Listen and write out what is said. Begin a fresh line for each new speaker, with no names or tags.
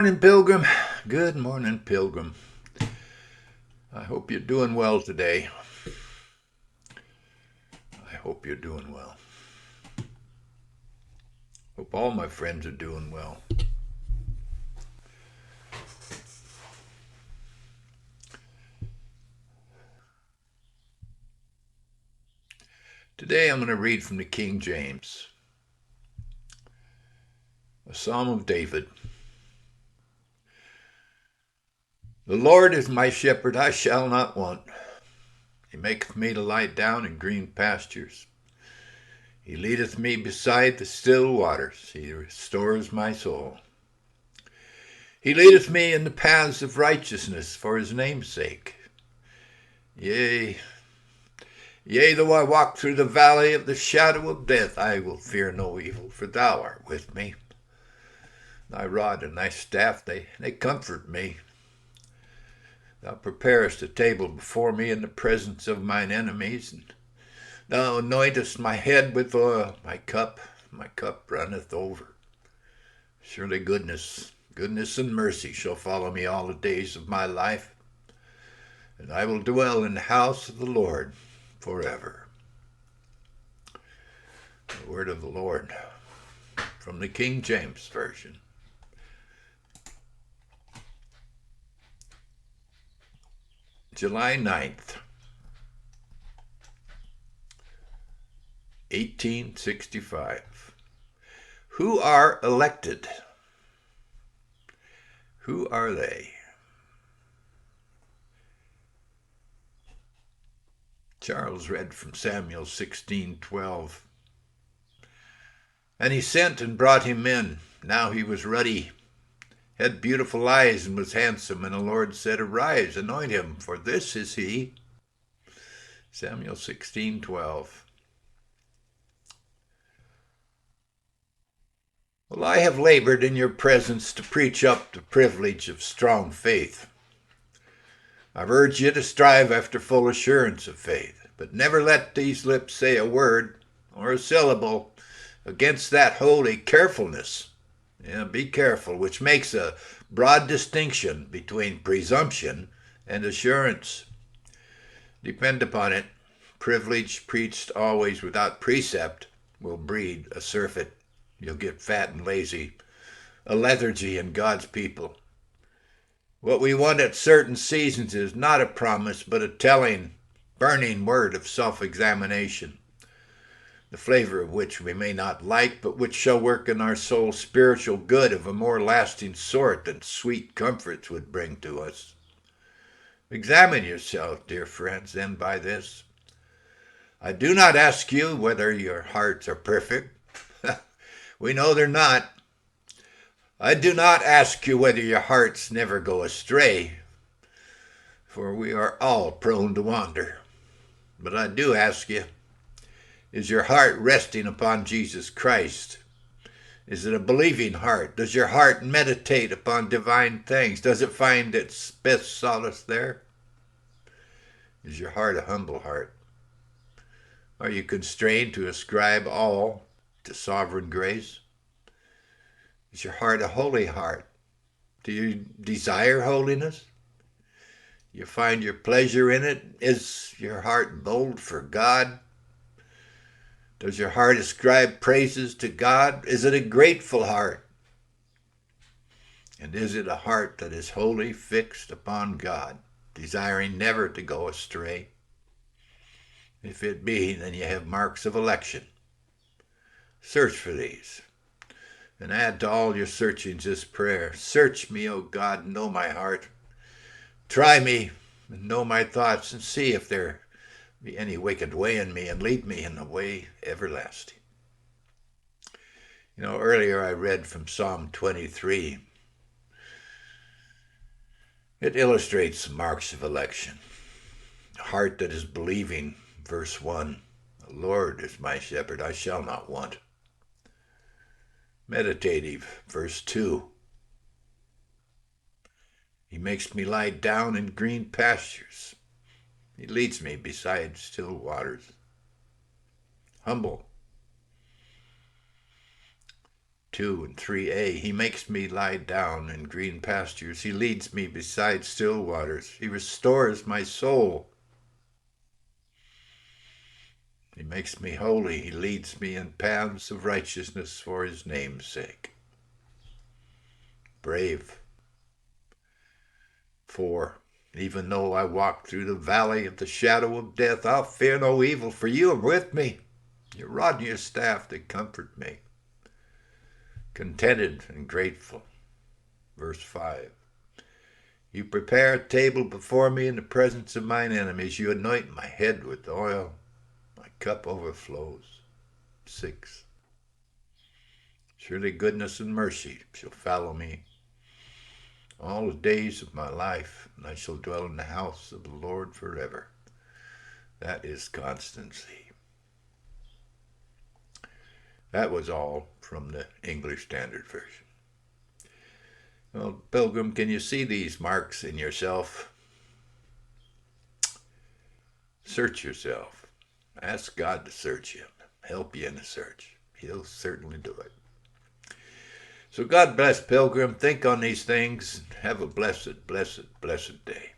Morning, Pilgrim. Good morning, Pilgrim. I hope you're doing well today. I hope you're doing well. Hope all my friends are doing well. Today I'm going to read from the King James, a Psalm of David. The Lord is my shepherd, I shall not want. He maketh me to lie down in green pastures. He leadeth me beside the still waters. He restores my soul. He leadeth me in the paths of righteousness for his name's sake. Yea, though I walk through the valley of the shadow of death, I will fear no evil, for thou art with me. Thy rod and thy staff, they comfort me. Thou preparest a table before me in the presence of mine enemies, and thou anointest my head with oil. My cup runneth over. Surely goodness and mercy shall follow me all the days of my life, and I will dwell in the house of the Lord forever. The word of the Lord from the King James Version. July 9th, 1865. Who are elected? Who are they? Charles read from Samuel 16:12. And he sent and brought him in. Now he was ruddy, had beautiful eyes, and was handsome. And the Lord said, Arise, anoint him, for this is he. Samuel 16:12. Well, I have labored in your presence to preach up the privilege of strong faith. I've urged you to strive after full assurance of faith, but never let these lips say a word or a syllable against that holy carefulness. Be careful, which makes a broad distinction between presumption and assurance. Depend upon it, privilege preached always without precept will breed a surfeit. You'll get fat and lazy, a lethargy in God's people. What we want at certain seasons is not a promise, but a telling, burning word of self-examination, the flavor of which we may not like, but which shall work in our soul's spiritual good of a more lasting sort than sweet comforts would bring to us. Examine yourself, dear friends, then by this. I do not ask you whether your hearts are perfect. We know they're not. I do not ask you whether your hearts never go astray, for we are all prone to wander. But I do ask you, is your heart resting upon Jesus Christ? Is it a believing heart? Does your heart meditate upon divine things? Does it find its best solace there? Is your heart a humble heart? Are you constrained to ascribe all to sovereign grace? Is your heart a holy heart? Do you desire holiness? You find your pleasure in it? Is your heart bold for God? Does your heart ascribe praises to God? Is it a grateful heart? And is it a heart that is wholly fixed upon God, desiring never to go astray? If it be, then you have marks of election. Search for these, and add to all your searchings this prayer. Search me, O God, and know my heart. Try me, and know my thoughts, and see if there be any wicked way in me, and lead me in the way everlasting. Earlier I read from Psalm 23. It illustrates the marks of election. A heart that is believing, verse 1. The Lord is my shepherd, I shall not want. Meditative, verse 2. He makes me lie down in green pastures. He leads me beside still waters. Humble. 2 and 3a. He makes me lie down in green pastures. He leads me beside still waters. He restores my soul. He makes me holy. He leads me in paths of righteousness for his name's sake. Brave. 4. Even though I walk through the valley of the shadow of death, I'll fear no evil, for you are with me. Your rod and your staff, they comfort me. Contented and grateful. Verse 5. You prepare a table before me in the presence of mine enemies. You anoint my head with oil. My cup overflows. 6. Surely goodness and mercy shall follow me all the days of my life, and I shall dwell in the house of the Lord forever. That is constancy. That was all from the English Standard Version. Well, Pilgrim, can you see these marks in yourself? Search yourself. Ask God to search you, help you in the search. He'll certainly do it. So God bless, Pilgrim. Think on these things. Have a blessed, blessed, blessed day.